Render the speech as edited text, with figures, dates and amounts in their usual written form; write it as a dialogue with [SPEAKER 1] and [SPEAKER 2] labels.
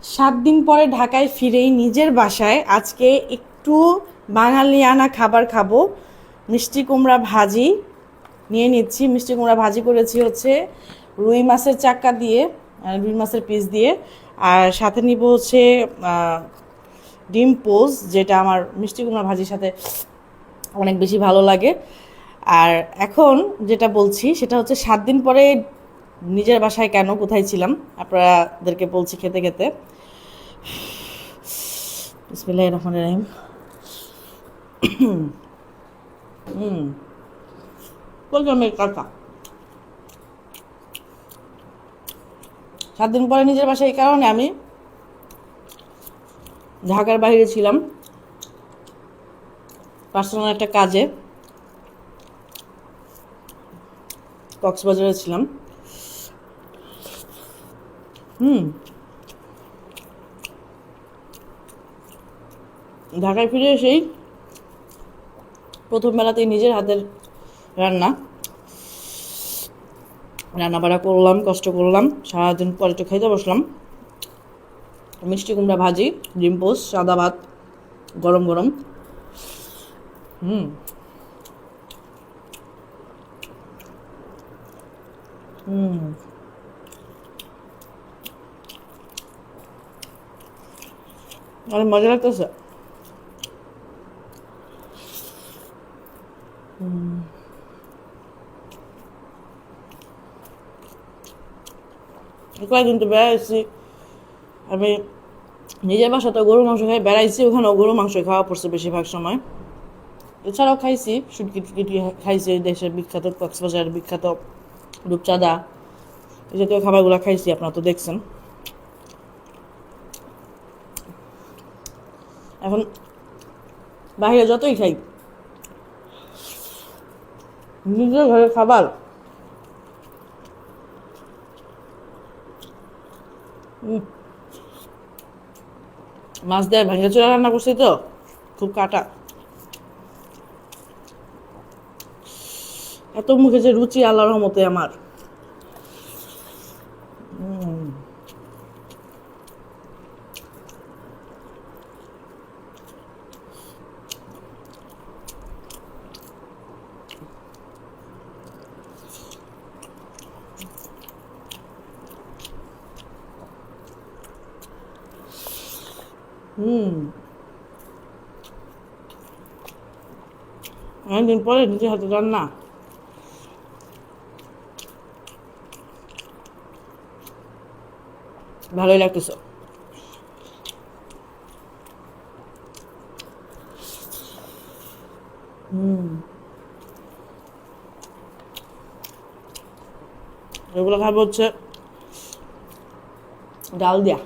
[SPEAKER 1] 7 দিন পরে ঢাকায় ফিরেই নিজের বাসায় আজকে একটু বাঙালিয়ানা খাবার খাবো। মিষ্টি কুমড়া ভাজি নিয়ে নিচ্ছি। মিষ্টি কুমড়া ভাজি করেছি হচ্ছে রুই মাছের চাক্কা দিয়ে, রুই মাছের পিস দিয়ে। আর সাথে নিব হচ্ছে ডিম পোজ, যেটা আমার মিষ্টি কুমড়া ভাজির সাথে অনেক বেশি ভালো লাগে। আর এখন যেটা বলছি সেটা হচ্ছে 7 দিন পরে নিজের বাসায় কেন, কোথায় ছিলাম আপনাদেরকে বলছি খেতে খেতে। বিসমিল্লাহির রহমানির রহিম। কোলকামের কাকা 7 দিন পরে নিজের বাসায়, এই কারণে আমি ঢাকার বাইরে ছিলাম পার্সোনাল একটা কাজে, কক্সবাজারে ছিলাম। ঢাকায় ফিরে এসেই প্রথম বেলাতেই নিজের হাতের রান্না বাড়া করলাম, কষ্ট করলাম, সারাদিন পরে একটু খেতে বসলাম। মিষ্টি কুমড়া ভাজি, ডিম পোস্ট, সাদা ভাত, গরম গরম। হুম হুম অনেক মজা লাগতেছে। কয়েকদিন তো বেড়াইছি আমি, নিজের বাসাতে গরু মাংস খাই, বেড়াইছি ওখানেও গরু মাংস খাওয়া পড়ছে বেশিরভাগ সময়। এছাড়াও খাইছি শুটকি টুটকি খাইছি, দেশের বিখ্যাত কক্সবাজারের বিখ্যাত রূপচাঁদা, এই জাতীয় খাবারগুলো খাইছি, আপনারা তো দেখছেন। এখন বাইরে যতই খাই, নিজের ঘরের খাবার মাছ দেয় ভেঙে চুরা রান্না করছি তো, খুব কাটা। এত মুখে যে রুচি আল্লাহর রহমতে আমার। অনেকদিন পরে নিজের হাতে রান্না, ভালোই লাগতেছে। এগুলো খাবো হচ্ছে ডাল দিয়া।